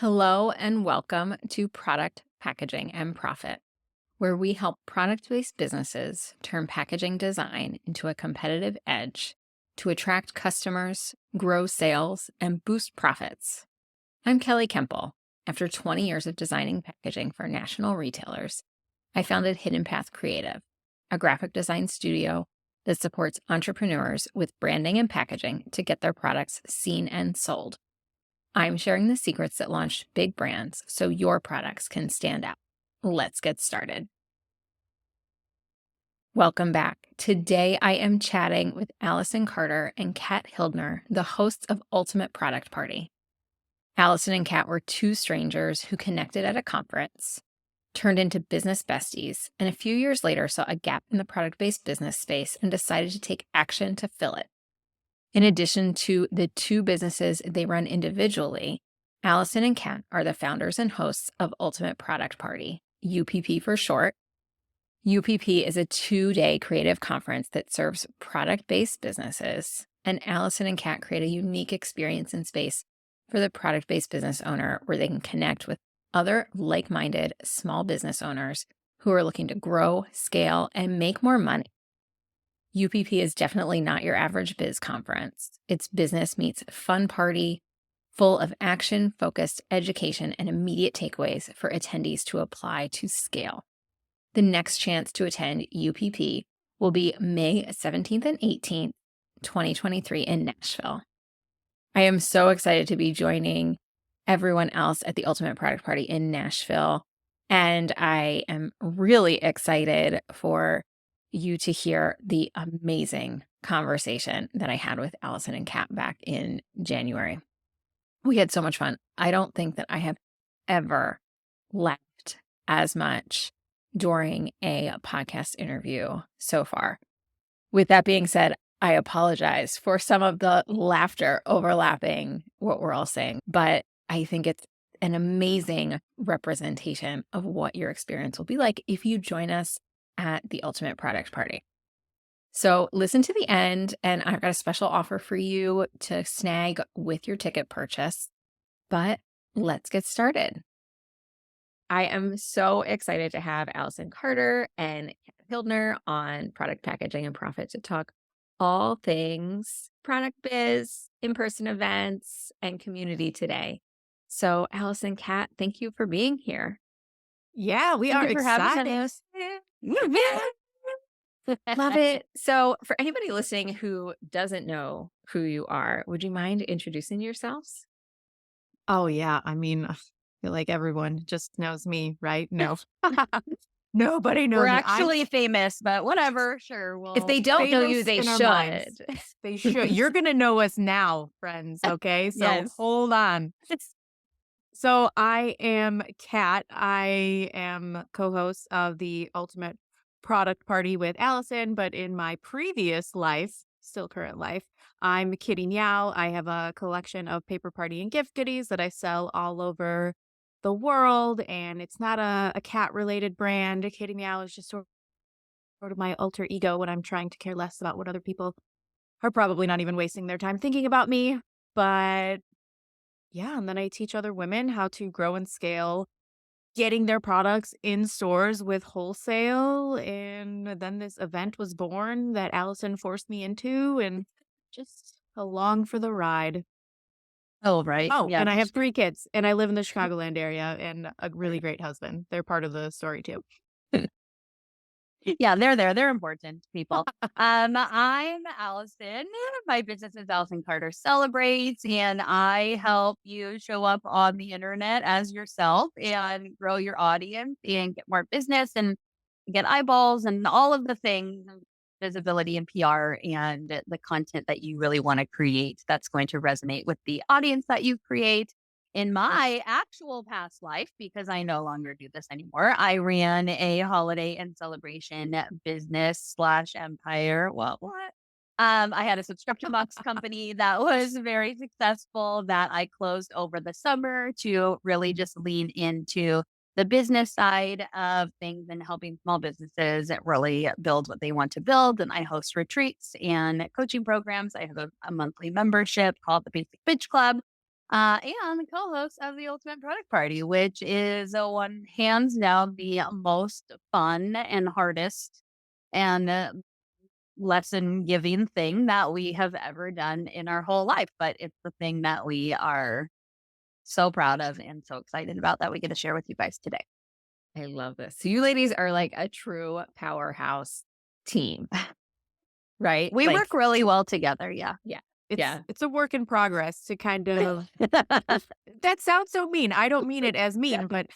Hello and welcome to Product Packaging and Profit, where we help product based businesses turn packaging design into a competitive edge to attract customers, grow sales, and boost profits. I'm Kelly Kemple. After 20 years of designing packaging for national retailers, I founded Hidden Path Creative, a graphic design studio that supports entrepreneurs with branding and packaging to get their products seen and sold. I'm sharing the secrets that launch big brands so your products can stand out. Let's get started. Welcome back. Today I am chatting with Allison Carter and Cat Hildner, the hosts of Ultimate Product Party. Allison and Cat were two strangers who connected at a conference, turned into business besties, and a few years later saw a gap in the product-based business space and decided to take action to fill it. In addition to the two businesses they run individually, Allison and Cat are the founders and hosts of Ultimate Product Party, UPP for short. UPP is a 2-day creative conference that serves product-based businesses, and Allison and Cat create a unique experience in space for the product-based business owner where they can connect with other like-minded small business owners who are looking to grow, scale, and make more money. UPP is definitely not your average biz conference. It's business meets fun party, full of action-focused education and immediate takeaways for attendees to apply to scale. The next chance to attend UPP will be May 17th and 18th, 2023 in Nashville. I am so excited to be joining everyone else at the Ultimate Product Party in Nashville, and I am really excited for you to hear the amazing conversation that I had with Allison and Kat back in January. We had so much fun. I don't think that I have ever laughed as much during a podcast interview so far. With that being said, I apologize for some of the laughter overlapping what we're all saying, but I think it's an amazing representation of what your experience will be like if you join us at the Ultimate Product Party. So listen to the end, and I've got a special offer for you to snag with your ticket purchase. But let's get started. I am so excited to have Allison Carter and Hildner on Product Packaging and Profit to talk all things product biz, in-person events, and community today. So Allison, Kat, thank you for being here. Yeah, we Thank are you for having excited. us. Love it. So for anybody listening who doesn't know who you are, would you mind introducing yourselves? Oh, yeah. I feel like everyone just knows me, right? No. Nobody We're knows me. I'm actually famous, but whatever. Sure, If they we'll don't know you, famous they in our should. minds. They should. You're going to know us now, friends. Okay. So yes. hold on. So I am Kat. I am co-host of the Ultimate Product Party with Allison, but in my previous life, still current life, I'm Kitty Meow. I have a collection of paper party and gift goodies that I sell all over the world, and it's not a cat related brand. Kitty Meow is just sort of my alter ego when I'm trying to care less about what other people are probably not even wasting their time thinking about me. But yeah, and then I teach other women how to grow and scale getting their products in stores with wholesale. And then this event was born that Allison forced me into, and just along for the ride. Oh, right. Oh, Yeah. and I have 3 kids, and I live in the Chicagoland area, and a really great husband. They're part of the story too. Yeah, they're there. They're important people. I'm Allison. My business is Allison Carter Celebrates, and I help you show up on the internet as yourself and grow your audience and get more business and get eyeballs and all of the things, visibility and PR and the content that you really want to create that's going to resonate with the audience that you create. In my actual past life, because I no longer do this anymore, I ran a holiday and celebration business slash empire. What? I had a subscription box company that was very successful that I closed over the summer to really just lean into the business side of things and helping small businesses really build what they want to build. And I host retreats and coaching programs. I have a monthly membership called the Basic Bitch Club. And the co-host of the Ultimate Product Party, which is one hands down the most fun and hardest and lesson giving thing that we have ever done in our whole life. But it's the thing that we are so proud of and so excited about that we get to share with you guys today. I love this. So you ladies are like a true powerhouse team, right? We Like, work really well together. Yeah. yeah, It's yeah. it's a work in progress to kind of that sounds so mean. I don't mean it as mean, but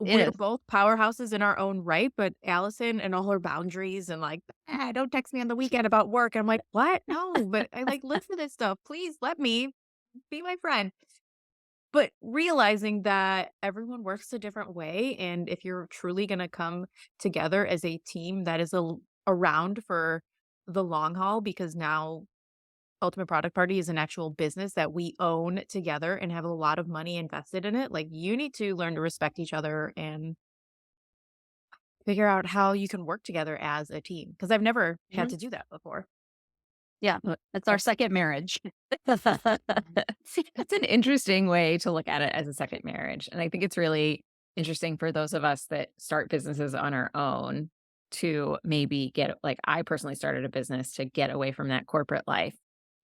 It we're is. both powerhouses in our own right. But Allison and all her boundaries and like, don't text me on the weekend about work. I'm like, what? No, but I like live for this stuff. Please let me be my friend. But realizing that everyone works a different way, and if you're truly going to come together as a team that is around for the long haul, because now Ultimate Product Party is an actual business that we own together and have a lot of money invested in it. Like, you need to learn to respect each other and figure out how you can work together as a team. Because I've never had Mhm. to do that before. Yeah. Uh, It's our second marriage. That's an interesting way to look at it as a second marriage. And I think it's really interesting for those of us that start businesses on our own to maybe get, like, I personally started a business to get away from that corporate life.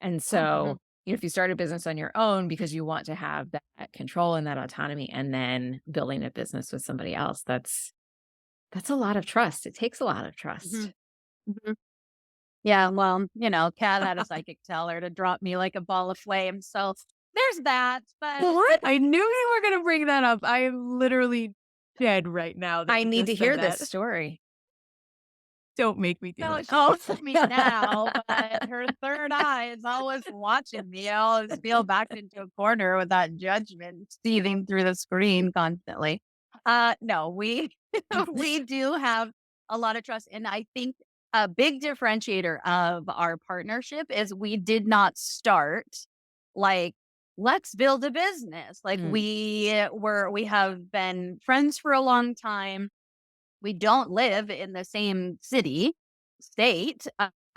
And Mhm. so, if you start a business on your own because you want to have that control and that autonomy, and then building a business with somebody else, that's a lot of trust. It takes a lot of trust. Mhm. Mhm. Yeah, well, Kat had a psychic tell her to drop me like a ball of flame. So there's that. But What? I knew you were going to bring that up. I am literally dead right now that I you need to just said hear this that. story. Don't make me do no, it. she knows me now, but her third eye is always watching me. I always feel backed into a corner with that judgment seething through the screen constantly. No, we we do have a lot of trust. And I think a big differentiator of our partnership is we did not start like, let's build a business. Like Mm, we have been friends for a long time. We don't live in the same state.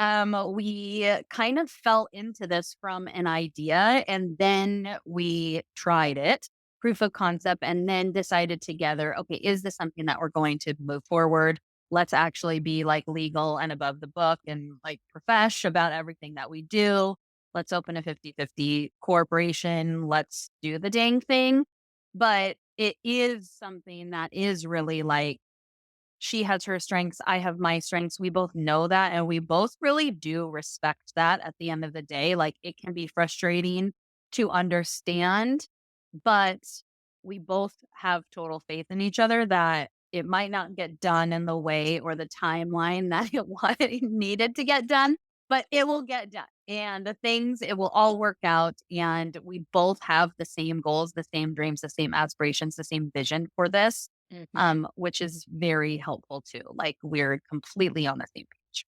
We kind of fell into this from an idea and then we tried it, proof of concept, and then decided together, okay, is this something that we're going to move forward? Let's actually be like legal and above the book and like profesh about everything that we do. Let's open a 50-50 corporation. Let's do the dang thing. But it is something that is really like, she has her strengths, I have my strengths. We both know that, and we both really do respect that at the end of the day. Like, it can be frustrating to understand, but we both have total faith in each other that it might not get done in the way or the timeline that it needed to get done, but it will get done. And the things, it will all work out. And we both have the same goals, the same dreams, the same aspirations, the same vision for this, mhm. which is very helpful too. Like, we're completely on the same page.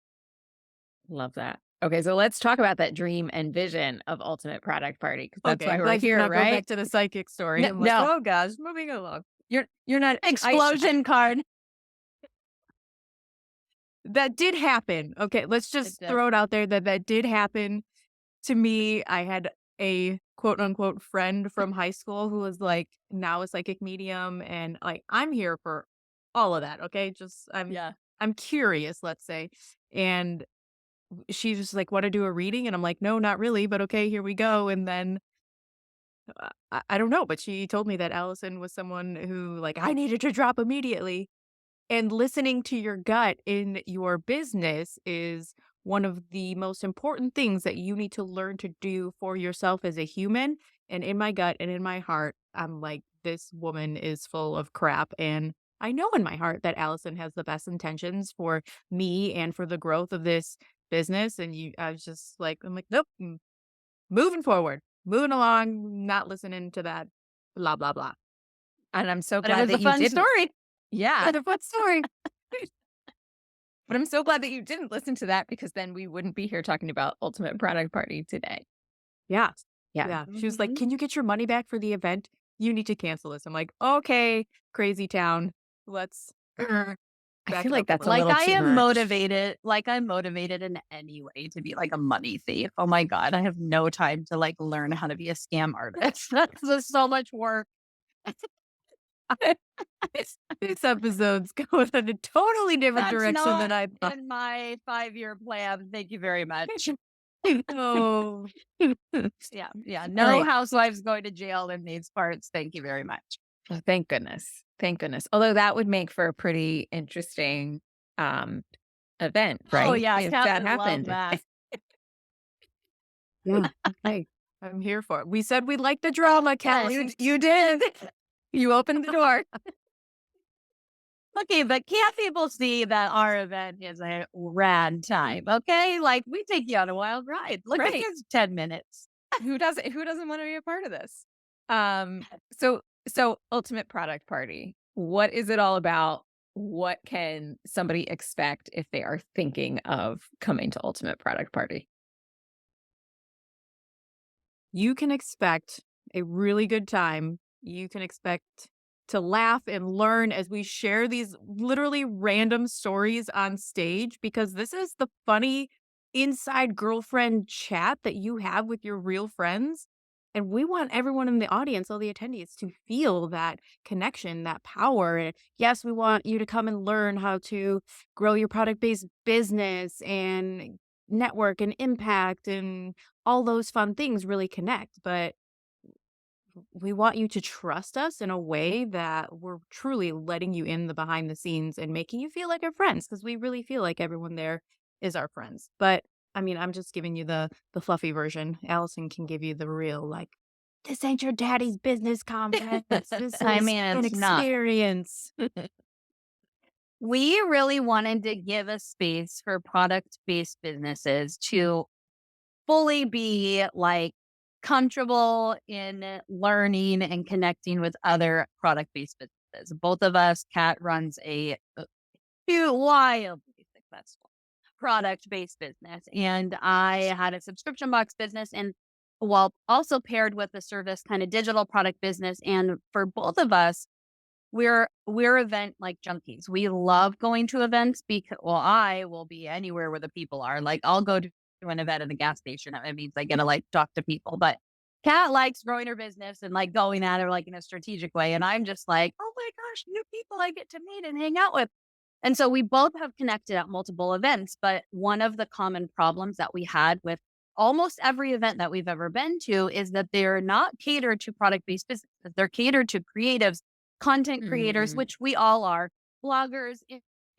Love that. Okay, so let's talk about that dream and vision of Ultimate Product Party, because that's Okay, why I'm we're glad you're here, not going right? back to the psychic story. No, I'm like, no, oh gosh, moving along. you're not. Explosion card. That did happen. Okay, let's It just did. throw it out there that that did happen to me. I had a quote unquote friend from high school who was like now a psychic medium, and like I'm here for all of that. Okay, just Yeah. I'm curious, let's say, and she's just like, "Want to do a reading?" And I'm like, "No, not really, but okay, here we go." And then I don't know, but she told me that Allison was someone who like I needed to drop immediately. And listening to your gut in your business is one of the most important things that you need to learn to do for yourself as a human. And in my gut and in my heart, I'm like, this woman is full of crap. And I know in my heart that Allison has the best intentions for me and for the growth of this business. And I was just like, I'm like, nope, moving forward, moving along, not listening to that blah, blah, blah. and I'm so But it glad was that a you fun didn't. story. Yeah, What a fun story. but I'm so glad that you didn't listen to that, because then we wouldn't be here talking about Ultimate Product Party today. Yeah. Yeah. Yeah. She was like, Mhm. "Can you get your money back for the event? You need to cancel this." I'm like, "Okay, crazy town. Let's." I back feel it like up a that's a little. Like little I too am much. motivated, like I'm motivated in any way to be like a money thief. Oh my God. I have no time to like learn how to be a scam artist. That's just so much work. This episode's going in a totally different That's direction than not I thought. in my 5-year plan. Thank you very much. Oh. Yeah. Yeah. All No right. housewives going to jail in these parts. Thank you very much. Oh, thank goodness. Thank goodness. Although that would make for a pretty interesting um event, Oh right? yeah. If Cat that would love happened. that. Yeah. Hey, I'm here for it. We said we like the drama, Cat. You did. You opened the door. Okay, but can't people see that our event is a rad time? Okay, like we take you on a wild ride. Look at Right. this 10 minutes. Who doesn't want to be a part of this? Um so ultimate product party. What is it all about? What can somebody expect if they are thinking of coming to ultimate product party? You can expect a really good time. You can expect to laugh and learn as we share these literally random stories on stage because this is the funny inside girlfriend chat that you have with your real friends. And we want everyone in the audience, all the attendees, to feel that connection, that power. And yes, we want you to come and learn how to grow your product based business and network and impact and all those fun things really connect, but we want you to trust us in a way that we're truly letting you in the behind the scenes and making you feel like our friends because we really feel like everyone there is our friends. But I mean, I'm just giving you the fluffy version. Allison can give you the real like this ain't your daddy's business conference. This I is mean, an it's not. experience. We really wanted to give a space for product based businesses to fully be like comfortable in learning and connecting with other product based businesses. Both of us, Kat runs a wildly successful product based business, and I had a subscription box business, and while also paired with a service kind of digital product business. And for both of us, we're event like junkies. We love going to events because well, I will be anywhere where the people are. Like I'll go to an event at a gas station. It means I get to like talk to people. But Kat likes growing her business and like going at her like in a strategic way. And I'm just like, oh my gosh, new people I get to meet and hang out with. And so we both have connected at multiple events. But one of the common problems that we had with almost every event that we've ever been to is that they're not catered to product based businesses. They're catered to creatives, content creators, Mm. which we all are, bloggers,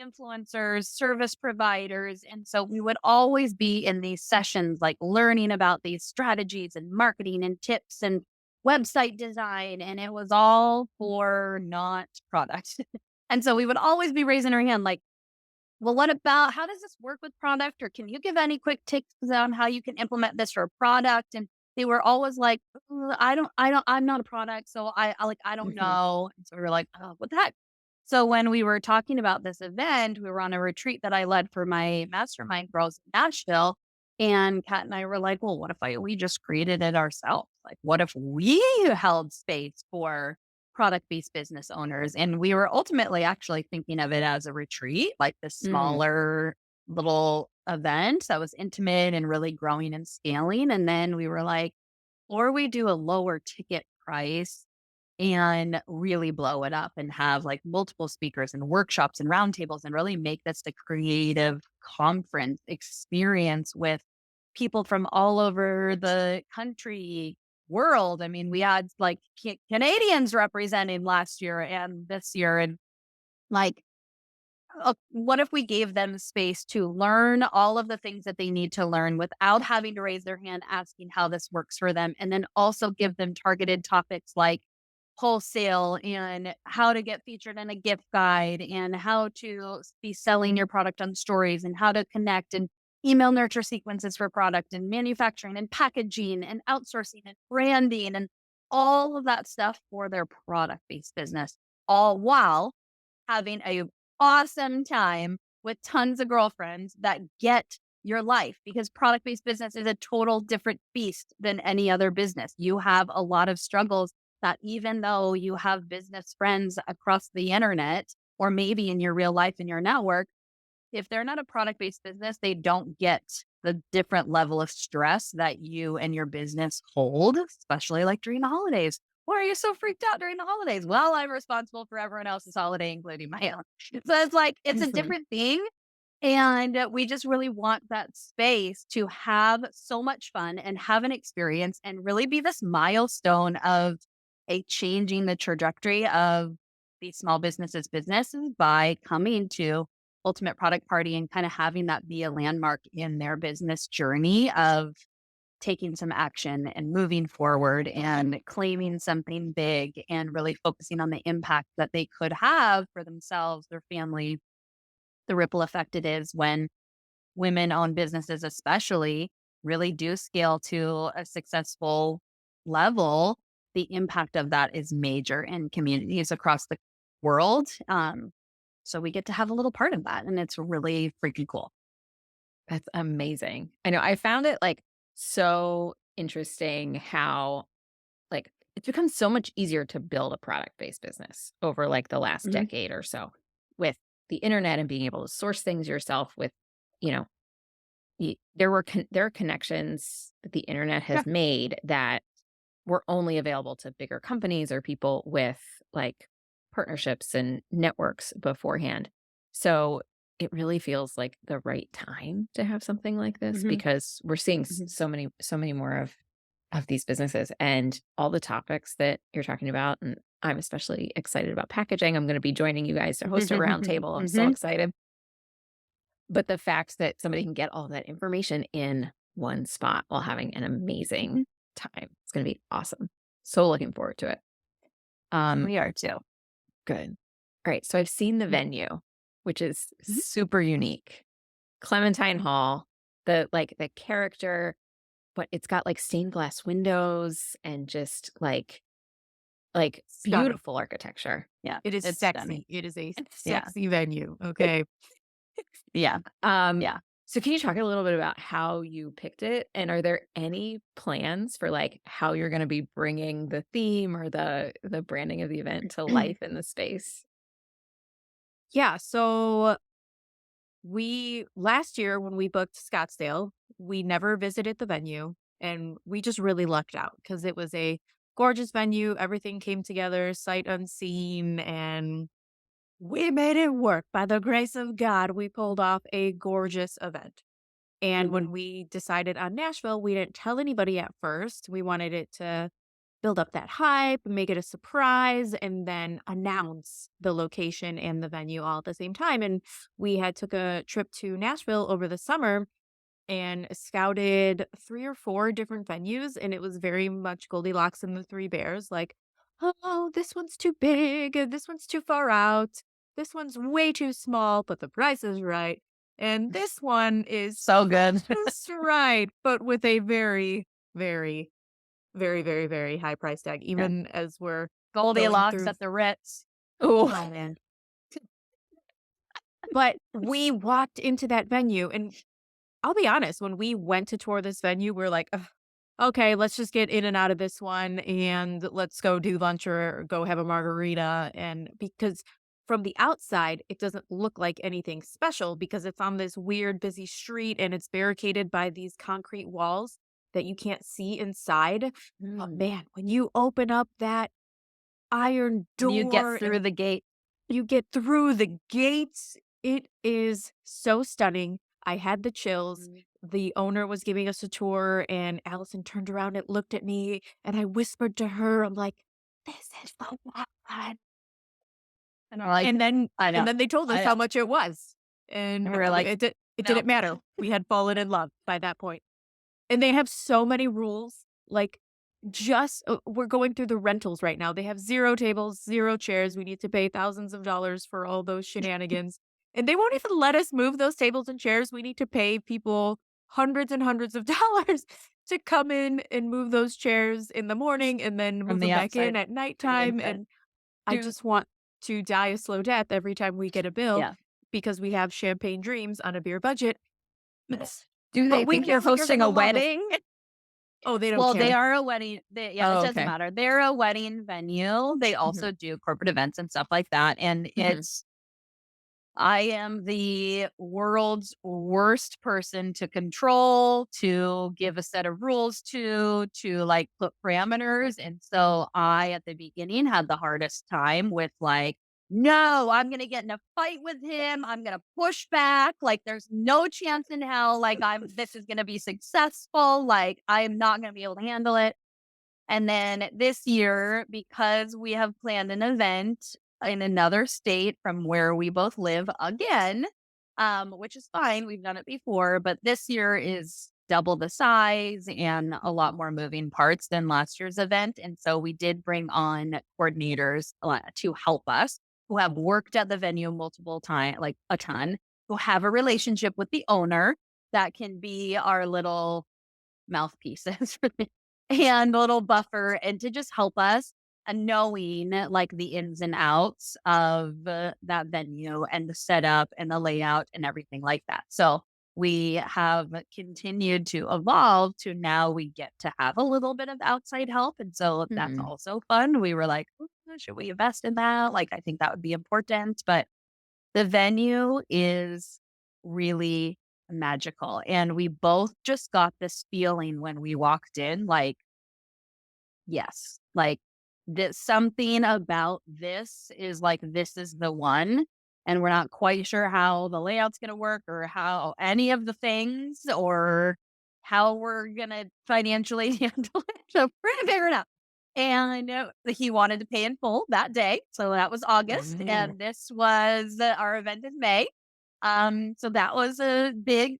influencers, service providers. And so we would always be in these sessions, like learning about these strategies and marketing and tips and website design. And it was all for not product. And so we would always be raising our hand, like, well, what about how does this work with product? Or can you give any quick tips on how you can implement this for a product? And they were always like, I'm not a product. So I don't Mhm. know. And so we were like, oh, what the heck? So when we were talking about this event, we were on a retreat that I led for my mastermind girls in Nashville. And Kat and I were like, well, what if we just created it ourselves? Like, what if we held space for product based business owners? And we were ultimately actually thinking of it as a retreat, like the Mm. smaller little event that was intimate and really growing and scaling. And then we were like, or we do a lower ticket price and really blow it up and have like multiple speakers and workshops and roundtables and really make this the creative conference experience with people from all over the country, world. I mean, we had like Canadians representing last year and this year. And like, what if we gave them space to learn all of the things that they need to learn without having to raise their hand asking how this works for them? And then also give them targeted topics like wholesale and how to get featured in a gift guide and how to be selling your product on stories and how to connect and email nurture sequences for product and manufacturing and packaging and outsourcing and branding and all of that stuff for their product based business, all while having a awesome time with tons of girlfriends that get your life because product based business is a total different beast than any other business. You have a lot of struggles that even though you have business friends across the internet, or maybe in your real life, in your network, if they're not a product based business, they don't get the different level of stress that you and your business hold, especially like during the holidays. Why are you so freaked out during the holidays? Well, I'm responsible for everyone else's holiday, including my own. So it's like, it's a Mhm. different thing. And we just really want that space to have so much fun and have an experience and really be this milestone of a changing the trajectory of these small businesses by coming to Ultimate Product Party and kind of having that be a landmark in their business journey of taking some action and moving forward and claiming something big and really focusing on the impact that they could have for themselves, their family, the ripple effect it is when women-owned businesses especially really do scale to a successful level. The impact of that is major in communities across the world. So we get to have a little part of that, and it's really freaking cool. That's amazing. I know I found it, like, so interesting how, like, it's become so much easier to build a product-based business over, like, the last Mhm, decade or so with the internet and being able to source things yourself with, you know, there are connections that the internet yeah, has made that were only available to bigger companies or people with, like, partnerships and networks beforehand. So, it really feels like the right time to have something like this mhm, because we're seeing mhm. so many more of these businesses and all the topics that you're talking about, and I'm especially excited about packaging. I'm gonna be joining you guys to host a roundtable. I'm so Mhm. excited. But the fact that somebody can get all that information in one spot while having an amazing Mhm. time, it's gonna be awesome. So looking forward to it. Um, We are too. Good. Alright, so I've seen the Mm. venue, which is Mhm. super unique. Clementine Hall, the character, but it's got, like, stained glass windows and just, Stunning. beautiful architecture. Yeah, It is it's stunning. sexy. It is a Yeah, sexy venue. Okay. yeah, Um, yeah. so can you talk a little bit about how you picked it? And are there any plans for, like, how you're gonna be bringing the theme or the branding of the event to life in the space? Yeah. So we last year when we booked Scottsdale, we never visited the venue and we just really lucked out because it was a gorgeous venue. Everything came together sight unseen and we made it work. By the grace of God, we pulled off a gorgeous event. And Mhm. when we decided on Nashville, we didn't tell anybody at first. We wanted it to build up that hype, make it a surprise, and then announce the location and the venue all at the same time. And we had took a trip to Nashville over the summer and scouted 3 or 4 different venues, and it was very much Goldilocks and the 3 bears, like, "Oh, this one's too big, and this one's too far out. This one's way too small, but the price is right. And this one is So good. just right, but with a very, very, very, very, very high price tag, Yeah. even as we're going Goldilocks through." at the Ritz. Oh, Oh, man. But we walked into that venue, and I'll be honest, when we went to tour this venue, we're like, "Ugh, okay, let's just get in and out of this one and let's go do lunch or go have a margarita." And because from the outside, it doesn't look like anything special because it's on this weird busy street and it's barricaded by these concrete walls that you can't see inside. But Mm. man, when you open up that iron You get door through and the gate. you get through the gates. It is so stunning. I had the chills. Mhm. The owner was giving us a tour, and Allison turned around and looked at me, and I whispered to her, I'm like, "This is the one." And I'm like, And then I and know. then they told us I how know. much it was, And and we're like, it nope. didn't matter. We had fallen in love by that point. And they have so many rules, like, just we're going through the rentals right now. They have 0 tables, 0 chairs. We need to pay thousands of dollars for all those shenanigans, and they won't even let us move those tables and chairs. We need to pay people hundreds and hundreds of dollars to come in and move those chairs in the morning and then From move the them back in outside at to the nighttime, inside. and I Dude. just want to die a slow death every time we get a bill Yeah. because we have champagne dreams on a beer budget. Do But they we think you're can't let your hosting a fool love us. wedding? Oh, they don't Well, they care. are a wedding. Yeah, it oh, doesn't okay. matter. They're a wedding venue. They Mhm, also do corporate events and stuff like that. And mhm. I am the world's worst person to control, to give a set of rules to like put parameters. And so I, at the beginning, had the hardest time with like, no, I'm going to get in a fight with him. I'm going to push back. Like, there's no chance in hell. Like, this is going to be successful. Like, I am not going to be able to handle it. And then this year, because we have planned an event in another state from where we both live again, which is fine. We've done it before, but this year is double the size and a lot more moving parts than last year's event. And so we did bring on coordinators to help us who have worked at the venue multiple times, like a ton, who have a relationship with the owner that can be our little mouthpieces for the and a little buffer and to just help us and knowing like the ins and outs of that venue and the setup and the layout and everything like that. So we have continued to evolve to now we get to have a little bit of outside help. And so that's Mhm. also fun. We were like, should we invest in that? Like, I think that would be important. But the venue is really magical, and we both just got this feeling when we walked in, like, yes, like, that something about this is like, this is the one, and we're not quite sure how the layout's gonna work or how any of the things or how we're gonna financially handle it, so we're gonna figure it out. And, he wanted to pay in full that day, so that was August, Mm. and this was our event in May. So that was a big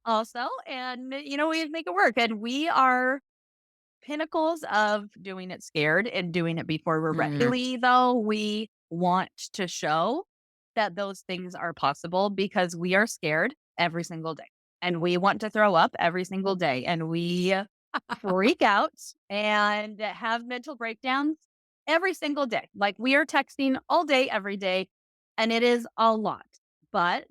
also, and, we make it work, and we are pinnacles of doing it scared and doing it before we're ready. Mm. Really, though, we want to show that those things are possible because we are scared every single day and we want to throw up every single day and we freak out and have mental breakdowns every single day. Like we are texting all day, every day, and it is a lot. But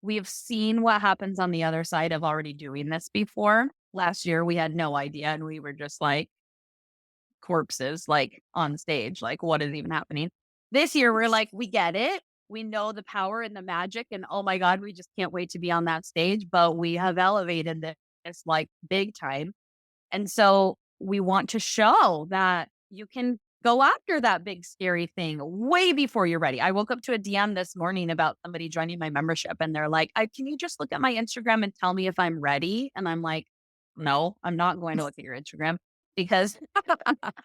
we've seen what happens on the other side of already doing this before. Last year, we had no idea, and we were just like corpses, like on stage. Like, what is even happening? This year, we're like, we get it. We know the power and the magic, and oh my God, we just can't wait to be on that stage. But we have elevated this like big time and so we want to show that you can go after that big scary thing way before you're ready. I woke up to a DM this morning about somebody joining my membership and they're like, can you just look at my Instagram and tell me if I'm ready? And I'm like, no, I'm not going to look at your Instagram because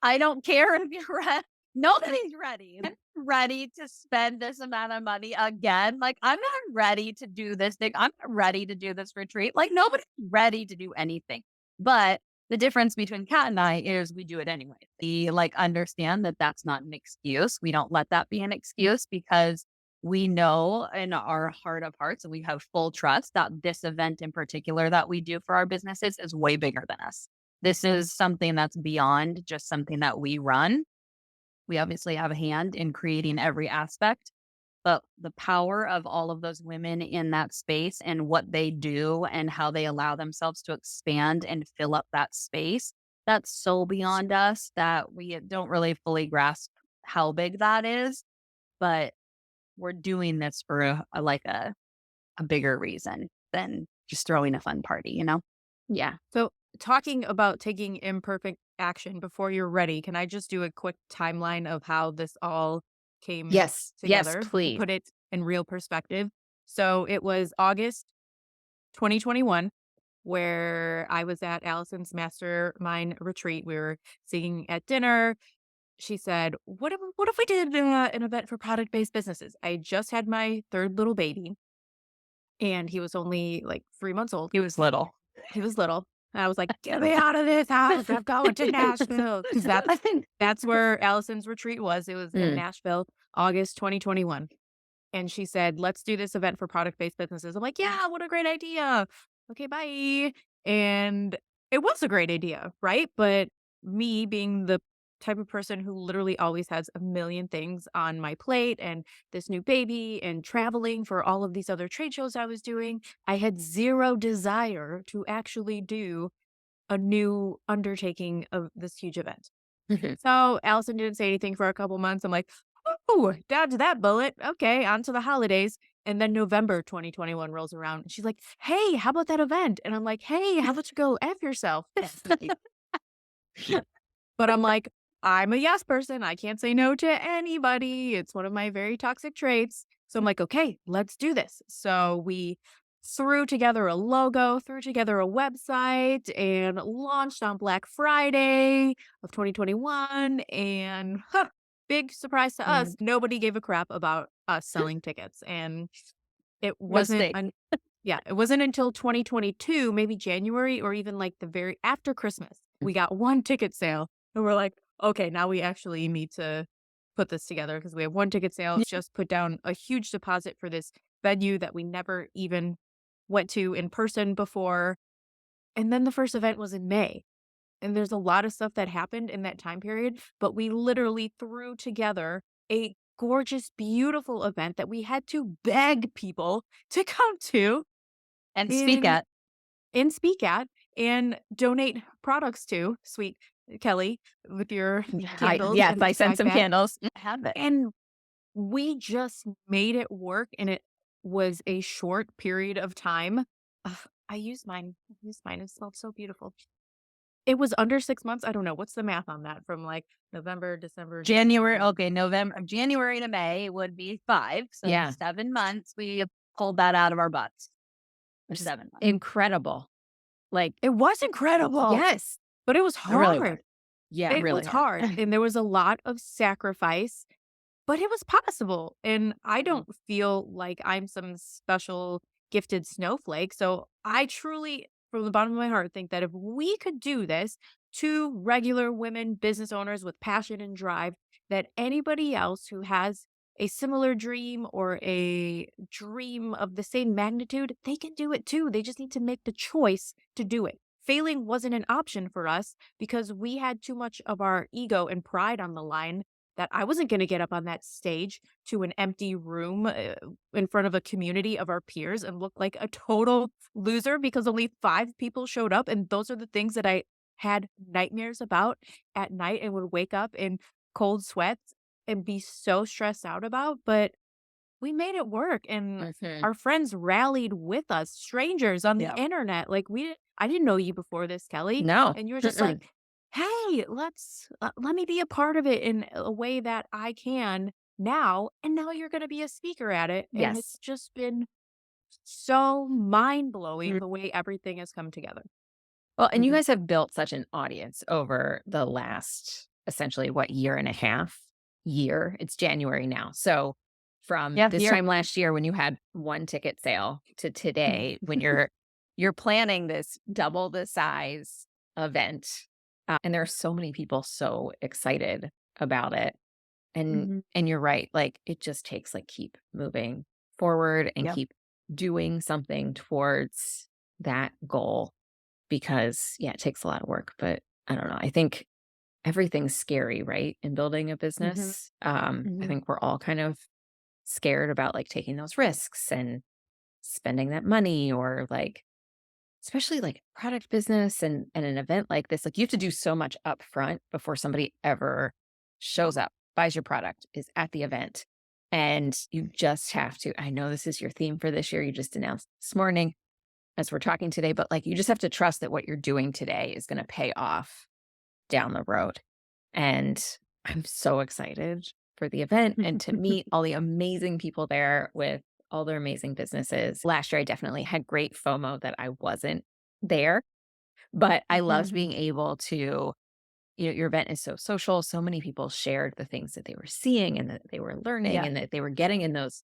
I don't care if you're ready. Nobody's ready. I'm ready to spend this amount of money again. Like, I'm not ready to do this thing. I'm not ready to do this retreat. Like, nobody's ready to do anything. But the difference between Kat and I is we do it anyway. We like understand that that's not an excuse. We don't let that be an excuse because we know in our heart of hearts and we have full trust that this event in particular that we do for our businesses is way bigger than us. This is something that's beyond just something that we run. We obviously have a hand in creating every aspect, but the power of all of those women in that space and what they do and how they allow themselves to expand and fill up that space, that's so beyond us that we don't really fully grasp how big that is. But we're doing this for a bigger reason than just throwing a fun party, you know? Yeah. So, talking about taking imperfect action before you're ready, can I just do a quick timeline of how this all came Yes. Yes, together to please. put it in real perspective? So, it was August 2021 where I was at Allison's mastermind retreat. We were sitting at dinner. She said, "What if we did an event for product-based businesses?" I just had my third little baby, and he was only like 3 months old. He was little. He was little. And I was like, "Get me out of this house. I'm going to Nashville." Because that's where Allison's retreat was. It was in Mm. Nashville, August 2021. And she said, "Let's do this event for product-based businesses." I'm like, "Yeah, what a great idea. Okay, bye." And it was a great idea, right? But me being the type of person who literally always has a million things on my plate and this new baby and traveling for all of these other trade shows I was doing, I had zero desire to actually do a new undertaking of this huge event. Mhm. So Allison didn't say anything for a couple months. I'm like, "Oh, dodge that bullet. Okay, on to the holidays." And then November 2021 rolls around and she's like, "Hey, how about that event?" And I'm like, "Hey, how about you go F yourself?" But I'm like, I'm a yes person. I can't say no to anybody. It's one of my very toxic traits. So I'm like, okay, let's do this. So we threw together a logo, threw together a website, and launched on Black Friday of 2021. And big surprise to us, nobody gave a crap about us selling tickets. And it wasn't Mistake. yeah, it wasn't until 2022, maybe January or even like the very after Christmas, we got one ticket sale and we're like, okay, now we actually need to put this together because we have one ticket sale, Yeah. just put down a huge deposit for this venue that we never even went to in person before. And then the first event was in May. And there's a lot of stuff that happened in that time period, but we literally threw together a gorgeous, beautiful event that we had to beg people to come to And speak and at. speak at and donate products to, sweet Kelly, with your candles Yes, and I sent swag some bag. candles. I have it. And we just made it work, and it was a short period of time. Ugh, I used mine. I used mine. It smelled so beautiful. It was under 6 months. I don't know. What's the math on that from like November, December, January, okay, January to May would be 5, so Yeah. 7 months, we pulled that out of our butts for Just 7 months. incredible. Like, It was incredible, yes, but it was it really was. hard. Yeah, It really was hard. hard, and there was a lot of sacrifice, but it was possible, and I Mhm. don't feel like I'm some special gifted snowflake, so I truly, from the bottom of my heart, think that if we could do this, 2 regular women business owners with passion and drive, that anybody else who has a similar dream or a dream of the same magnitude, they can do it too. They just need to make the choice to do it. Failing wasn't an option for us because we had too much of our ego and pride on the line that I wasn't going to get up on that stage to an empty room in front of a community of our peers and look like a total loser because only 5 people showed up. And those are the things that I had nightmares about at night and would wake up in cold sweats and be so stressed out about. But we made it work, and Mhm. our friends rallied with us, strangers on the Yeah. internet. Like I didn't know you before this, Kelly, No. and you were just Mm-mm. like, "Hey, let me be a part of it in a way that I can now." And now you're going to be a speaker at it, and it's Yes. just been so mind Mm. blowing the way everything has come together. Well, and you Mhm. guys have built such an audience over the last, essentially, what, year and a half? Year. It's January now. So from Yeah, this here. time last year when you had one ticket sale to today when you're planning this double the size event, and there are so many people so excited about it. And Mhm. and you're right, like, it just takes, like, keep moving forward and Yep. keep doing something towards that goal because, yeah, it takes a lot of work, but I don't know, I think everything's scary, right, in building a Mhm. business. I Mhm. think we're all kind of scared about, like, taking those risks and spending that money or, like, especially, like, product business and an event like this, like, you have to do so much upfront before somebody ever shows up, buys your product, is at the event, and you just have to I know this is your theme for this year, you just announced this morning as we're talking today, but, like, you just have to trust that what you're doing today is gonna pay off down the road, and I'm so excited for the event and to meet all the amazing people there with all their amazing businesses. Last year, I definitely had great FOMO that I wasn't there, but I loved being able to your event is so social, so many people shared the things that they were seeing and that they were learning Yeah. and that they were getting in those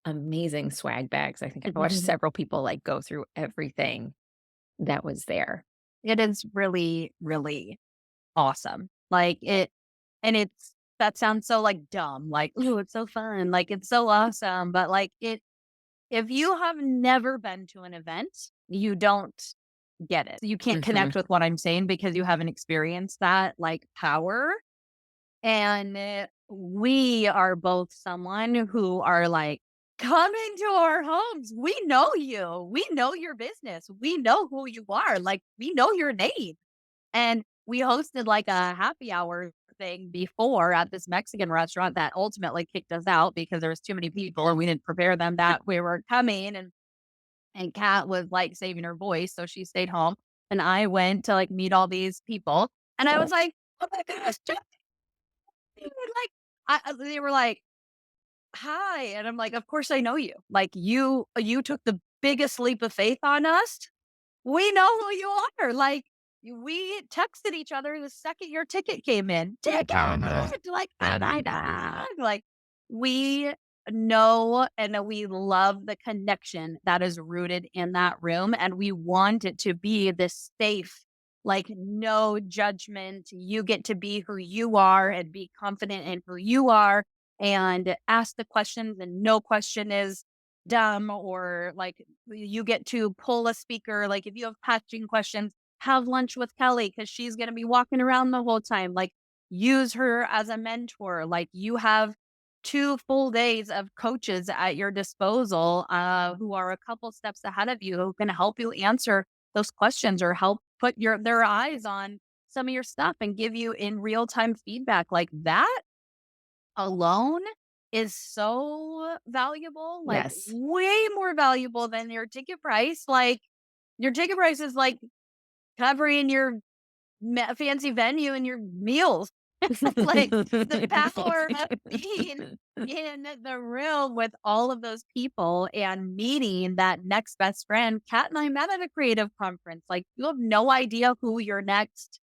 amazing swag bags. I think I watched several people, like, go through everything that was there. It is really, really awesome. Like, it's that sounds so, like, dumb, like, "Ooh, it's so fun," like, it's so awesome, but, like, if you have never been to an event, you don't get it. You can't Mhm. connect with what I'm saying because you haven't experienced that, like, power, and, we are both someone who are like, "Come into our homes. We know you. We know your business. We know who you are. Like, we know your name." And we hosted like a happy hour thing before at this Mexican restaurant that ultimately kicked us out because there was too many people and we didn't prepare them that we were coming. And Kat was like saving her voice, so she stayed home. And I went to like meet all these people, and I was like, "Oh my gosh, like they were like, hi," and I'm like, "Of course I know you. Like you took the biggest leap of faith on us. We know who you are. Like we texted each other the second your ticket came in. Ticket, like oh my God. Like we know and we love the connection that is rooted in that room, and we want it to be this safe, like no judgment. You get to be who you are and be confident in who you are and ask the questions, and no question is dumb, or like you get to pull a speaker. Like if you have patching questions, have lunch with Kelly because she's going to be walking around the whole time. Like use her as a mentor. Like you have 2 full days of coaches at your disposal who are a couple steps ahead of you who can help you answer those questions or help put their eyes on some of your stuff and give you in real time feedback. Like that alone is so valuable, like Yes. way more valuable than your ticket price. Like your ticket price is like covering your fancy venue and your meals. Like the power of being in the room with all of those people and meeting that next best friend. Kat and I met at a creative conference. Like you have no idea who your next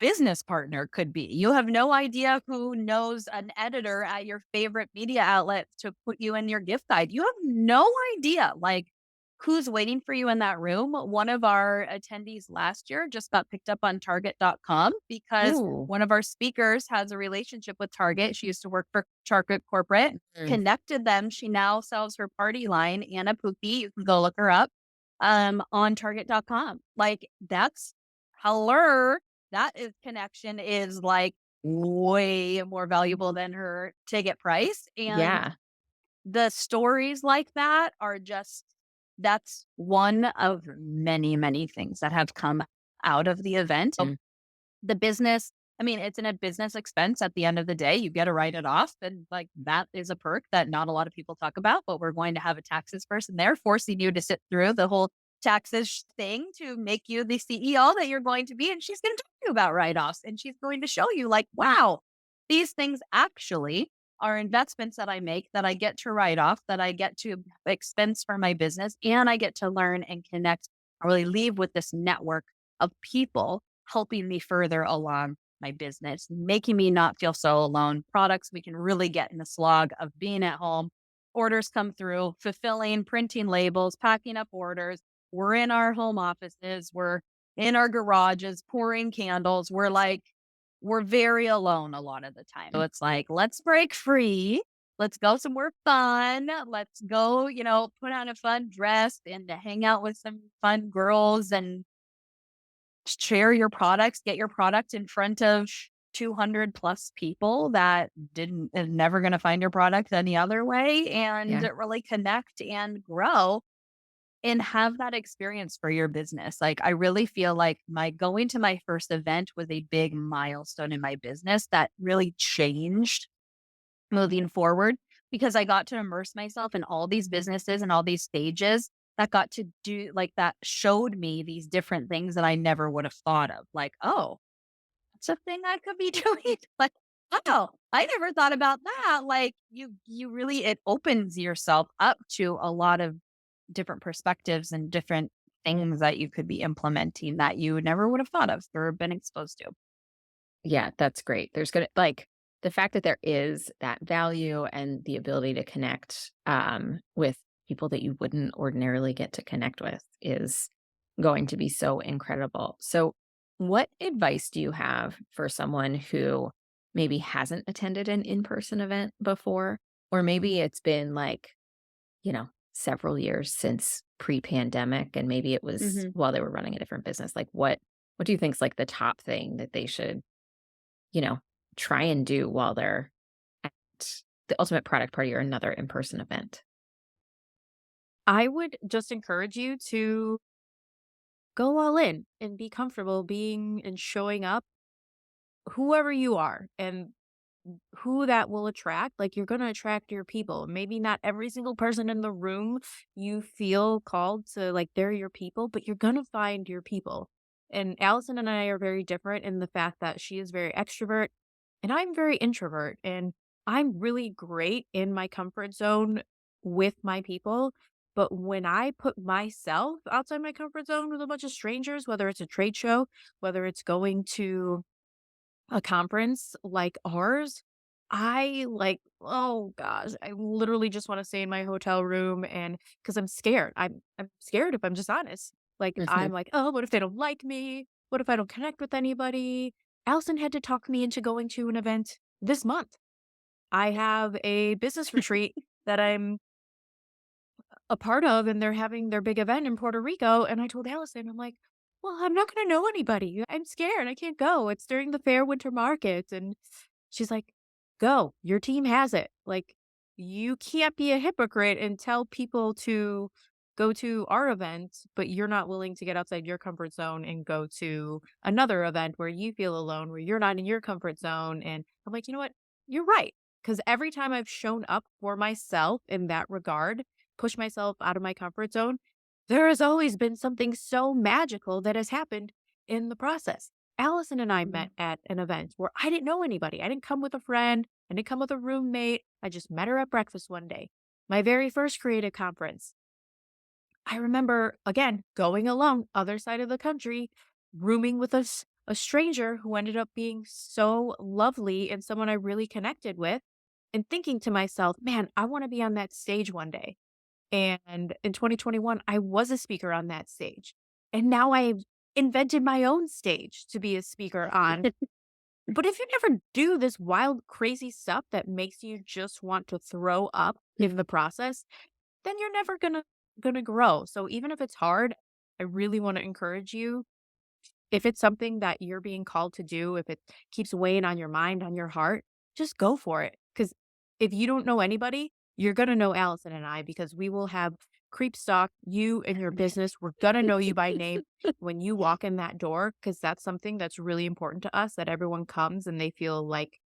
business partner could be. You have no idea who knows an editor at your favorite media outlet to put you in your gift guide. You have no idea like who's waiting for you in that room. One of our attendees last year just got picked up on target.com because Ooh. one of our speakers has a relationship with Target. She used to work for Target corporate, Mm. connected them. She now sells her party line, Anna Pookie. You can go look her up on target.com. Like that's hello, that is connection is like way more valuable than her ticket price. And Yeah. the stories like that are just, that's one of many, many things that have come out of the event. Mm. The business, I mean, it's in a business expense at the end of the day. You get to write it off. And like that is a perk that not a lot of people talk about, but we're going to have a taxes person there forcing you to sit through the whole taxes thing to make you the CEO that you're going to be. And she's going to talk to you about write offs, and she's going to show you, like, wow, these things actually are investments that I make that I get to write off, that I get to expense for my business, and I get to learn and connect, or really leave with this network of people helping me further along my business, making me not feel so alone. Products we can really get in the slog of being at home. Orders come through, fulfilling, printing labels, packing up orders. We're in our home offices, we're in our garages, pouring candles. We're very alone a lot of the time. So it's like, let's break free. Let's go somewhere fun. Let's go, put on a fun dress and to hang out with some fun girls and share your products, get your product in front of 200 plus people that didn't are never going to find your product any other way, and Yeah. really connect and grow and have that experience for your business. Like I really feel like my going to my first event was a big milestone in my business that really changed moving forward, because I got to immerse myself in all these businesses and all these stages that got to do like that showed me these different things that I never would have thought of. Like, oh, that's a thing I could be doing. Like, oh, I never thought about that. Like you really, it opens yourself up to a lot of different perspectives and different things that you could be implementing that you never would have thought of or been exposed to. Yeah, that's great. There's gonna like the fact that there is that value and the ability to connect with people that you wouldn't ordinarily get to connect with is going to be so incredible. So, what advice do you have for someone who maybe hasn't attended an in-person event before, or maybe it's been like, several years since pre-pandemic and maybe it was hmm while they were running a different business? Like what do you think is like the top thing that they should you know, try and do while they're at the Ultimate Product Party or another in-person event. I would just encourage you to go all in and be comfortable being and showing up whoever you are and who that will attract, like you're going to attract your people. Maybe not every single person in the room you feel called to like they're your people, but you're going to find your people. And Allison and I are very different in the fact that she is very extrovert and I'm very introvert. And I'm really great in my comfort zone with my people. But when I put myself outside my comfort zone with a bunch of strangers, whether it's a trade show, whether it's going to a conference like ours, I like, oh gosh, I literally just want to stay in my hotel room and because I'm scared. I'm scared if I'm just honest. Like I'm Mhm. like, oh, what if they don't like me? What if I don't connect with anybody? Allison had to talk me into going to an event this month. I have a business retreat that I'm a part of, and they're having their big event in Puerto Rico, and I told Allison, I'm like, "Well, I'm not gonna know anybody. I'm scared. I can't go. It's during the fair winter market." And she's like, "Go. Your team has it. Like, you can't be a hypocrite and tell people to go to our event, but you're not willing to get outside your comfort zone and go to another event where you feel alone, where you're not in your comfort zone." And I'm like, "You know what? You're right." Because every time I've shown up for myself in that regard, push myself out of my comfort zone, there has always been something so magical that has happened in the process. Allison and I met at an event where I didn't know anybody. I didn't come with a friend. I didn't come with a roommate. I just met her at breakfast one day. My very first creative conference. I remember, again, going alone, other side of the country, rooming with a stranger who ended up being so lovely and someone I really connected with, and thinking to myself, man, I want to be on that stage one day. And in 2021, I was a speaker on that stage. And now I've invented my own stage to be a speaker on. But if you never do this wild, crazy stuff that makes you just want to throw up in the process, then you're never gonna grow. So even if it's hard, I really want to encourage you if it's something that you're being called to do, if it keeps weighing on your mind, on your heart, just go for it. Because if you don't know anybody, you're going to know Allison and I because we will have creep stalk you and your business. We're going to know you by name when you walk in that door because that's something that's really important to us that everyone comes and they feel like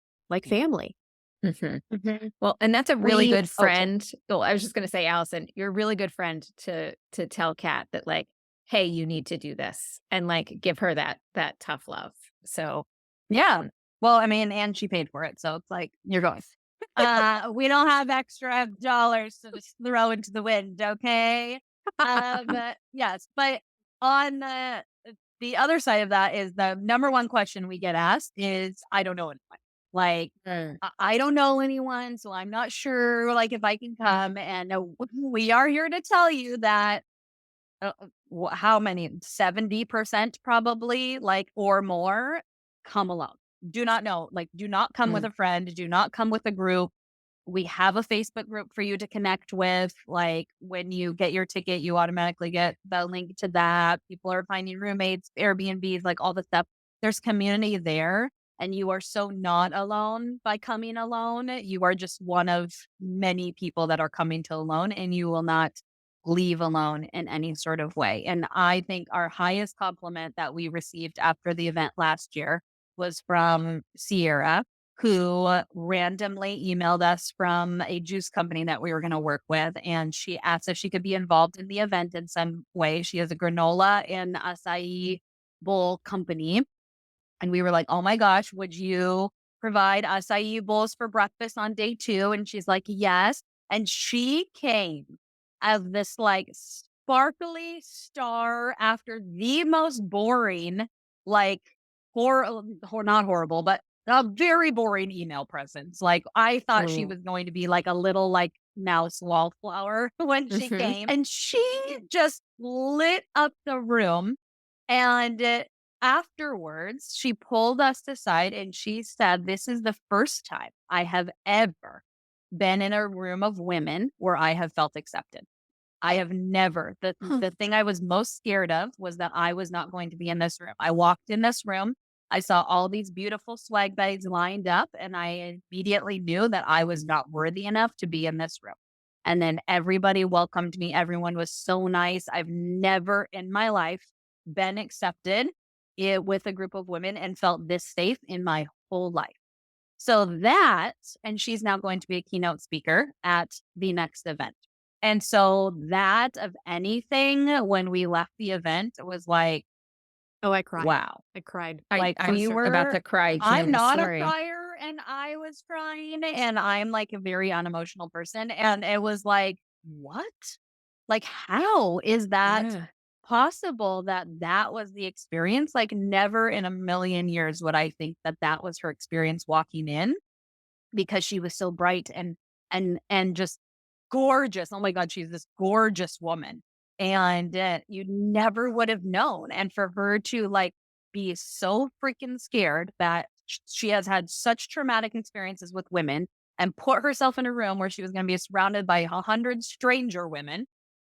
family. Mhm. Mhm. Well, and that's a really We good oh, sorry. friend. Oh, I was just gonna say, Allison, you're a really good friend to tell Kat that like, hey, you need to do this and like give her that tough love. So Yeah. Well, I mean, and she paid for it, so it's like, you're going. We don't have extra dollars to just throw into the wind, okay? Yes, but on the other side of that is the number one question we get asked is, "I don't know anyone." Like, Mm. I don't know anyone, so I'm not sure, like, if I can come, and, we are here to tell you that how many? 70% probably, like, or more, come alone. Do not know, like, do not come with Mm. a friend, do not come with a group. We have a Facebook group for you to connect with. Like, when you get your ticket, you automatically get the link to that. People are finding roommates, Airbnbs, like all the stuff. There's community there, and you are so not alone by coming alone. You are just one of many people that are coming to alone, and you will not leave alone in any sort of way. And I think our highest compliment that we received after the event last year was from Sierra, who randomly emailed us from a juice company that we were going to work with. And she asked if she could be involved in the event in some way. She has a granola and acai bowl company. And we were like, oh my gosh, would you provide acai bowls for breakfast on day two? And she's like, yes. And she came as this like sparkly star after the most boring, like, not horrible, but a very boring email presence. Like, I thought she Mm. was going to be like a little like mouse wallflower when she Mhm. came. And she just lit up the room. And afterwards, she pulled us aside and she said, "This is the first time I have ever been in a room of women where I have felt accepted. I have never. Huh. The thing I was most scared of was that I was not going to be in this room. I walked in this room, I saw all these beautiful swag bags lined up, and I immediately knew that I was not worthy enough to be in this room. And then everybody welcomed me. Everyone was so nice. I've never in my life been accepted with a group of women and felt this safe in my whole life. So that, and she's now going to be a keynote speaker at the next event. And so that of anything, when we left the event, it was like, Oh, I cried. wow. I cried. Like I'm we about were to cry I'm hearing the not a story. crier and I was crying and I'm like a very unemotional person. And it was like, what? Like, how is that Yeah. possible that that was the experience? Like, never in a million years would I think that that was her experience walking in because she was so bright and just gorgeous. Oh my god, she's this gorgeous woman. And you never would have known. And for her to like be so freaking scared that she has had such traumatic experiences with women and put herself in a room where she was going to be surrounded by 100 stranger women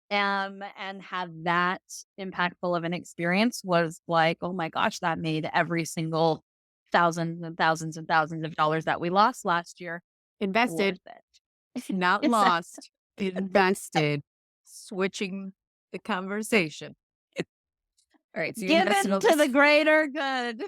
and have that impactful of an experience was like, oh my gosh, that made every single thousands and thousands and thousands of dollars that we lost last year Invested, worth it. not Exactly. lost. Invested. Switching the conversation. All right. So you invested Given all to the this. greater good.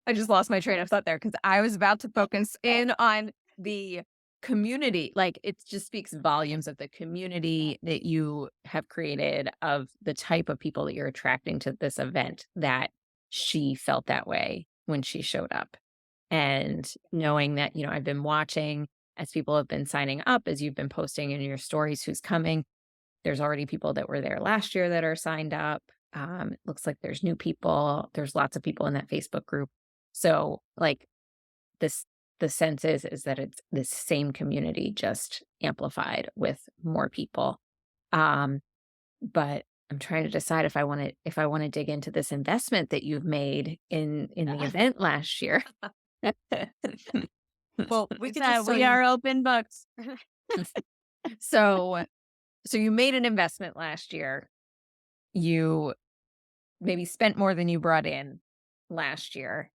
I just lost my train of thought there because I was about to focus in on the community. Like it just speaks volumes of the community that you have created, of the type of people that you're attracting to this event, that she felt that way when she showed up. And knowing that, I've been watching as people have been signing up, as you've been posting in your stories who's coming. There's already people that were there last year that are signed up. It looks like there's new people. There's lots of people in that Facebook group. So, like, this, the sense is that it's this same community just amplified with more people. Um, but I'm trying to decide if I want to dig into this investment that you've made in the event last year. Well, we could So just tell we you. are open books. So you made an investment last year. You maybe spent more than you brought in last year.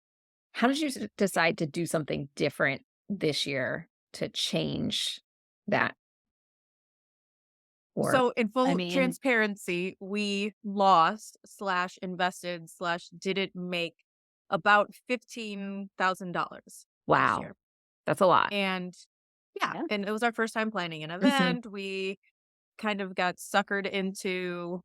How did you decide to do something different this year to change that? Or, So, in I full mean, transparency, we lost slash invested slash didn't make about $15,000 last wow, year. that's a lot. And yeah, yeah. and it was our first time planning an Mhm. event. We kind of got suckered into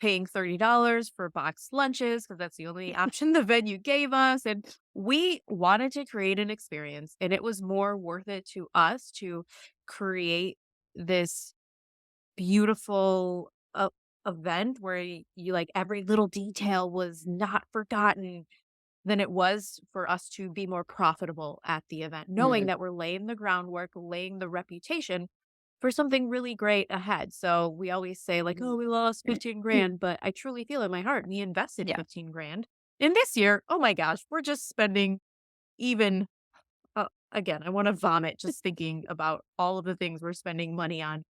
paying $30 for boxed lunches because that's the only option the venue gave us. And we wanted to create an experience, and it was more worth it to us to create this beautiful event where you like every little detail was not forgotten than it was for us to be more profitable at the event, knowing Mm, that we're laying the groundwork, laying the reputation for something really great ahead. So we always say like, oh, we lost 15 grand, but I truly feel in my heart we invested yeah. 15 grand. And this year, oh my gosh, we're just spending even again, I want to vomit just thinking about all of the things we're spending money on.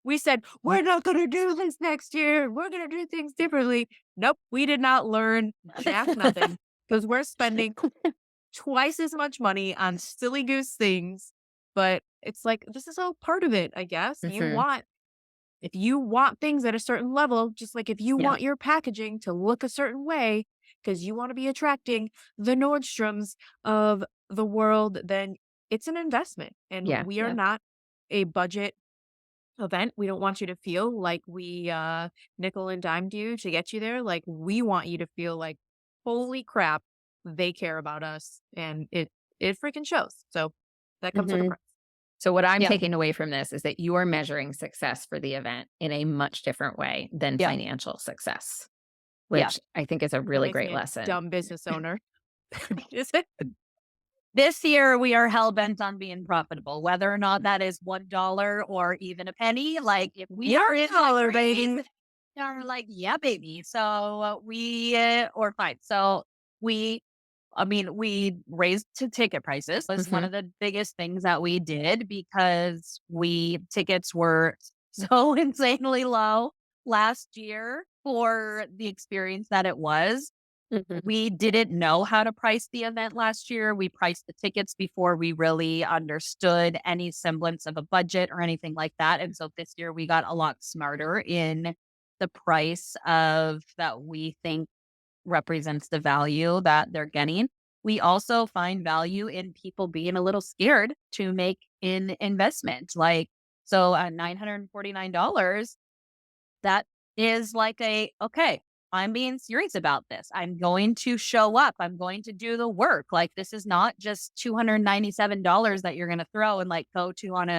We said we're not going to do this next year. We're going to do things differently. Nope, we did not learn jack nothing because we're spending twice as much money on silly goose things. But it's like this is all part of it, I guess. Mhm. If you want things at a certain level, just like if you Yeah. want your packaging to look a certain way, because you want to be attracting the Nordstroms of the world, then it's an investment. And Yeah. we are Yeah. not a budget event. We don't want you to feel like we nickel and dimed you to get you there. Like we want you to feel like, holy crap, they care about us. And it freaking shows. So that comes with a Mhm. price. So what I'm Yeah. taking away from this is that you are measuring success for the event in a much different way than Yeah. financial success, Yeah. which I think is a That really makes great me a lesson. dumb business owner. Is it? This year, we are hell bent on being profitable, whether or not that is $1 or even a penny. Like, if we are in $1, the baby. green, we are like, yeah, baby. So or fine. So we, I mean, we raised to ticket prices. Was one Mhm. of the biggest things that we did because tickets were so insanely low last year for the experience that it was. Mhm. We didn't know how to price the event last year. We priced the tickets before we really understood any semblance of a budget or anything like that. And so this year we got a lot smarter in the price of that we think represents the value that they're getting. We also find value in people being a little scared to make an investment. Like, so at $949, that is like okay, I'm being serious about this. I'm going to show up. I'm going to do the work. Like, this is not just $297 that you're going to throw and like go to on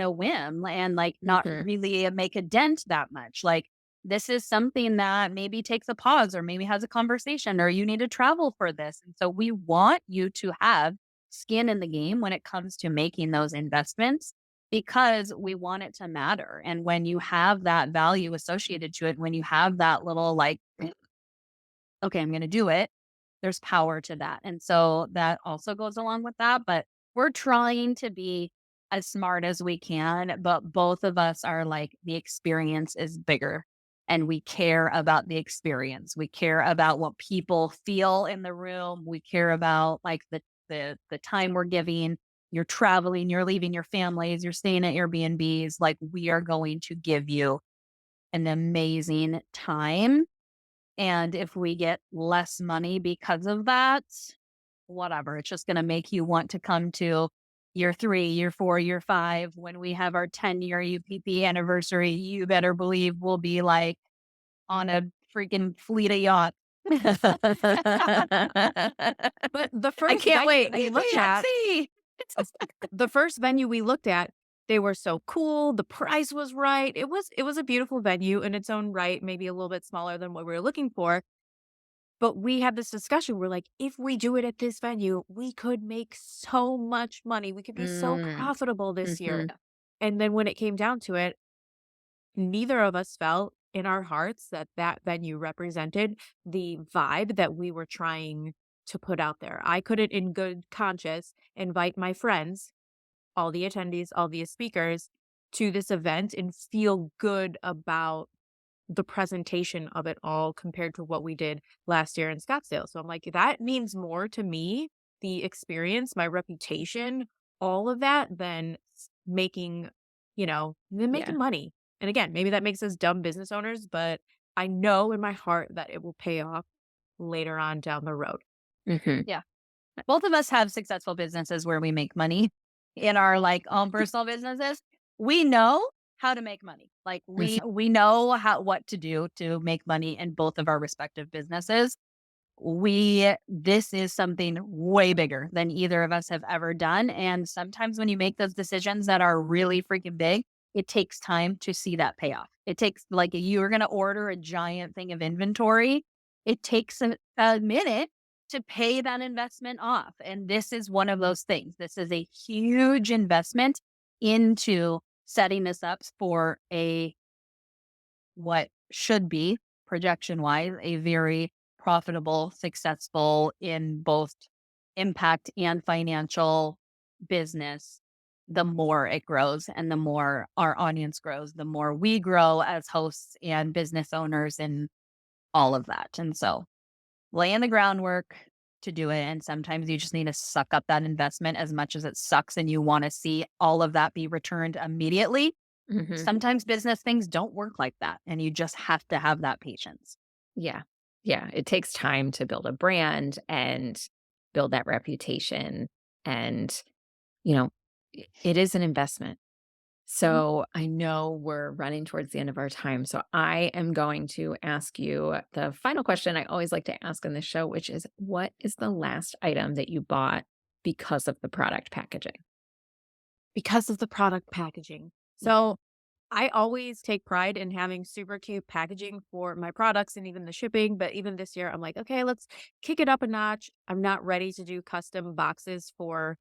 a whim and like not Mhm. really make a dent that much. Like, this is something that maybe takes a pause or maybe has a conversation or you need to travel for this. And so we want you to have skin in the game when it comes to making those investments because we want it to matter. And when you have that value associated to it, when you have that little like, okay, I'm going to do it, there's power to that. And so that also goes along with that. But we're trying to be as smart as we can, but both of us are like, the experience is bigger and we care about the experience. We care about what people feel in the room. We care about like the time we're giving. You're traveling, you're leaving your families, you're staying at Airbnbs. Like, we are going to give you an amazing time, and if we get less money because of that, whatever, it's just going to make you want to come to year 3, year 4, year 5. When we have our 10-year UPP anniversary, you better believe we'll be like on a freaking fleet of yachts. But the I first can't venue wait. we I looked can't at, see. the first venue we looked at, they were so cool. The price was right. It was a beautiful venue in its own right, maybe a little bit smaller than what we were looking for. But we had this discussion. We're like, if we do it at this venue, we could make so much money. We could be so Mm. profitable this year. Mhm. And then when it came down to it, neither of us felt in our hearts that that venue represented the vibe that we were trying to put out there. I couldn't, in good conscience, invite my friends, all the attendees, all the speakers to this event and feel good about the presentation of it all compared to what we did last year in Scottsdale. So I'm like, that means more to me, the experience, my reputation, all of that than making, than Yeah. making money. And again, maybe that makes us dumb business owners, but I know in my heart that it will pay off later on down the road. Mhm. Yeah. Both of us have successful businesses where we make money in our like own personal businesses. We know how to make money. Like, Mhm. we know how what to do to make money in both of our respective businesses. We This is something way bigger than either of us have ever done. And sometimes when you make those decisions that are really freaking big, it takes time to see that payoff. It takes like you're going to order a giant thing of inventory. It takes a minute to pay that investment off. And this is one of those things. This is a huge investment into setting this up for a what should be, projection wise, a very profitable, successful in both impact and financial business. The more it grows and the more our audience grows, the more we grow as hosts and business owners and all of that. And so, laying the groundwork to do it. And sometimes you just need to suck up that investment as much as it sucks and you want to see all of that be returned immediately. Mhm. Sometimes business things don't work like that, and you just have to have that patience. Yeah. Yeah. It takes time to build a brand and build that reputation. And, you know, it is an investment. Mhm. So I know we're running towards the end of our time. So I am going to ask you the final question I always like to ask on this show, which is, what is the last item that you bought because of the product packaging? Because of the product packaging. So I always take pride in having super cute packaging for my products and even the shipping. But even this year, I'm like, okay, let's kick it up a notch. I'm not ready to do custom boxes for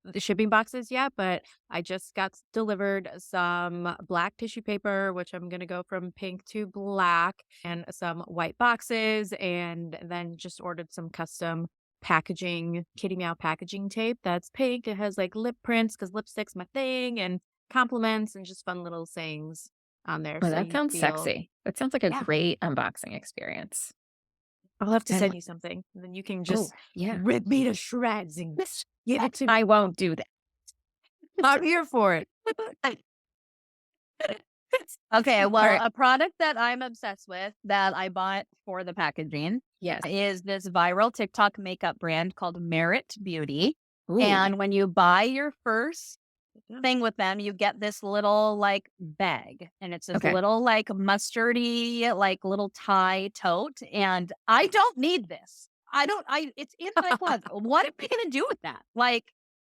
the shipping boxes yet, but I just got delivered some black tissue paper, which I'm going to go from pink to black, and some white boxes, and then just ordered some custom packaging, kitty meow packaging tape that's pink. It has like lip prints because lipstick's my thing, and compliments and just fun little sayings on there. Oh, So that you sounds feel, sexy. That sounds like a yeah, great unboxing experience. I'll have to And send you something. And then you can oh, just yeah. rip me to shreds and give it to me. I won't do that. I'm here for it. Okay, All well, right. a product that I'm obsessed with that I bought for the packaging Yes. is this viral TikTok makeup brand called Merit Beauty. Ooh. And when you buy your first thing with them, you get this little like bag, and it's this Okay. little like mustardy, like little tie tote. And I don't need this. It's in my closet. What am I going to do with that? Like,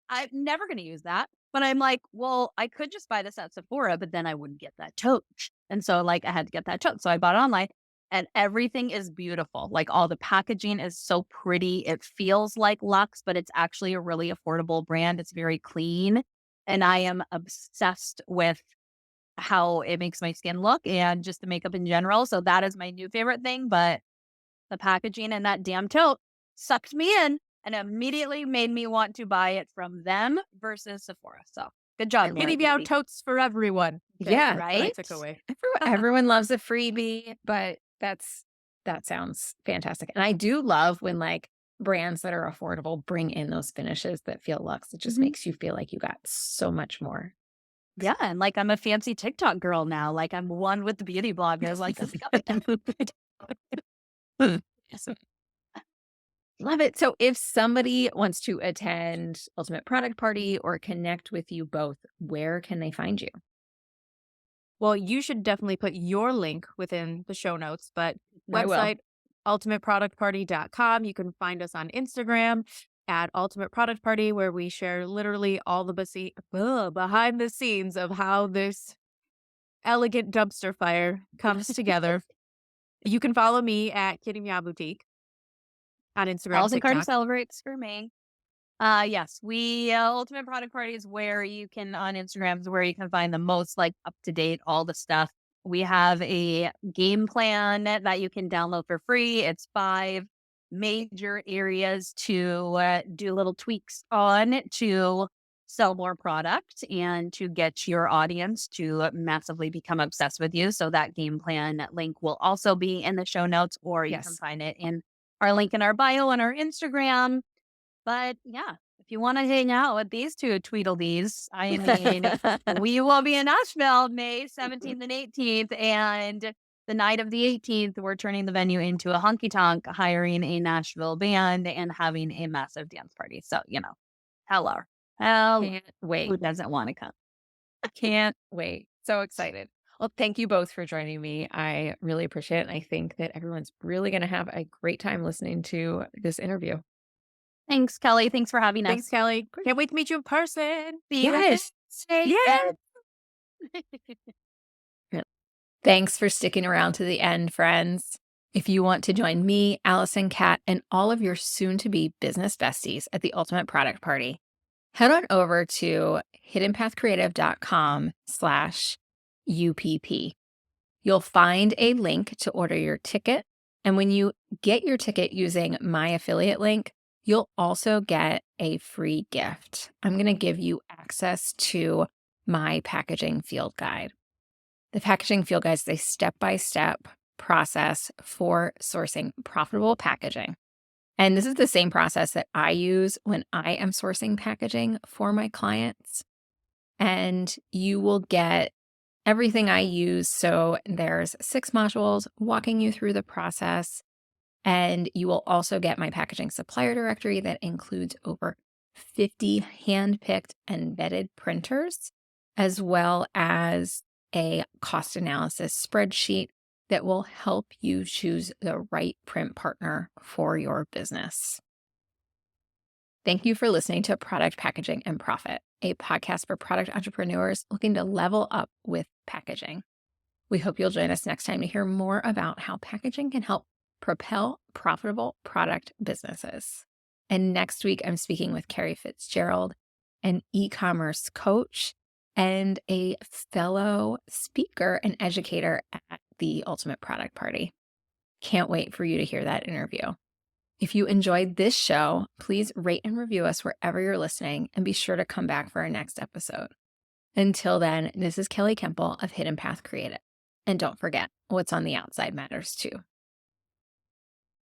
I'm never going to use that. But I'm like, well, I could just buy this at Sephora, but then I wouldn't get that tote. And so, like, I had to get that tote. So I bought it online, and everything is beautiful. Like, all the packaging is so pretty. It feels like Lux, but it's actually a really affordable brand. It's very clean. And I am obsessed with how it makes my skin look and just the makeup in general. So that is my new favorite thing. But the packaging and that damn tote sucked me in and immediately made me want to buy it from them versus Sephora. So good job, Merit Kitty meow Beauty. totes for everyone. Okay, Yeah. that's what I Right? took away. Everyone loves a freebie, but that sounds fantastic. And I do love when like brands that are affordable bring in those finishes that feel luxe. It just Mhm. makes you feel like you got so much more. Yeah. And like I'm a fancy TikTok girl now. Like I'm one with the beauty bloggers. Like, let's go. Awesome. Love it. So if somebody wants to attend Ultimate Product Party or connect with you both, where can they find you? Well, you should definitely put your link within the show notes, but I will. website ultimateproductparty.com. You can find us on Instagram at Ultimate Product Party, where we share literally all the behind the scenes of how this elegant dumpster fire comes together. You can follow me at Kitty Meow Boutique on Instagram, Allison Carter TikTok. celebrates for me. Yes, we Ultimate Product Party is where you can on Instagram is where you can find the most like up to date all the stuff. We have a game plan that you can download for free. It's 5 major areas to do little tweaks on to sell more product and to get your audience to massively become obsessed with you. So that game plan link will also be in the show notes, or you can Yes. find it in our link in our bio on our Instagram. But yeah, if you want to hang out with these two Tweedledees, I mean, we will be in Nashville May 17th and 18th. And the night of the 18th, we're turning the venue into a honky tonk, hiring a Nashville band and having a massive dance party. So, hello. Hell, Can't wait. who doesn't want to come? Can't wait. So excited. Well, thank you both for joining me. I really appreciate it. And I think that everyone's really going to have a great time listening to this interview. Thanks, Kelly. Thanks for having Thanks, us. Kelly. Can't wait to meet you in person. See you Yes. Yes. Thanks for sticking around to the end, friends. If you want to join me, Allison, Cat, and all of your soon to be business besties at the Ultimate Product Party, head on over to hiddenpathcreative.com/UPP. You'll find a link to order your ticket. And when you get your ticket using my affiliate link, you'll also get a free gift. I'm going to give you access to my packaging field guide. The packaging field guide is a step-by-step process for sourcing profitable packaging. And this is the same process that I use when I am sourcing packaging for my clients. And you will get everything I use. So there's 6 modules walking you through the process. And you will also get my packaging supplier directory that includes over 50 hand-picked and vetted printers, as well as a cost analysis spreadsheet that will help you choose the right print partner for your business. Thank you for listening to Product Packaging and Profit, a podcast for product entrepreneurs looking to level up with packaging. We hope you'll join us next time to hear more about how packaging can help propel profitable product businesses. And next week, I'm speaking with Carrie Fitzgerald, an e-commerce coach and a fellow speaker and educator at the Ultimate Product Party. Can't wait for you to hear that interview. If you enjoyed this show, please rate and review us wherever you're listening and be sure to come back for our next episode. Until then, this is Kelly Kemple of Hidden Path Creative. And don't forget, what's on the outside matters too.